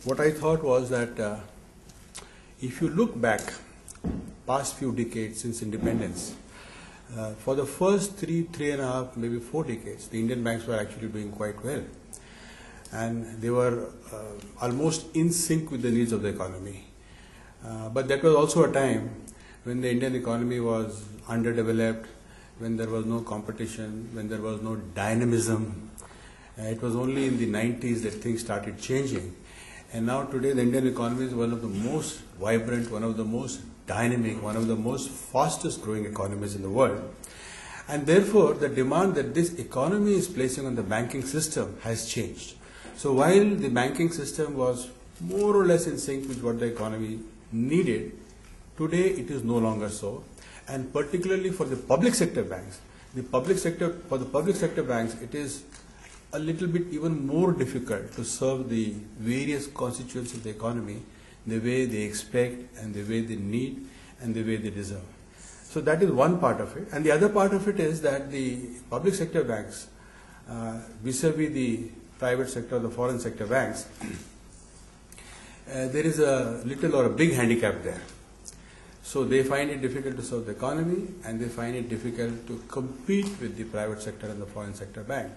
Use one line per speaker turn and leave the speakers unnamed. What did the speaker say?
what I thought was that if you look back past few decades since independence, for the first three and a half, maybe 4 decades, the Indian banks were actually doing quite well. And they were almost in sync with the needs of the economy. But that was also a time when the Indian economy was underdeveloped, when there was no competition, when there was no dynamism. It was only in the 90s that things started changing. And now today the Indian economy is one of the most vibrant, one of the most dynamic, one of the most fastest growing economies in the world. And therefore the demand that this economy is placing on the banking system has changed. So while the banking system was more or less in sync with what the economy needed, today it is no longer so. And particularly for the public sector banks, for the public sector banks, it is a little bit even more difficult to serve the various constituents of the economy the way they expect and the way they need and the way they deserve. So that is one part of it. And the other part of it is that the public sector banks, vis-a-vis the private sector, the foreign sector banks, there is a little or a big handicap there. So they find it difficult to serve the economy and they find it difficult to compete with the private sector and the foreign sector bank.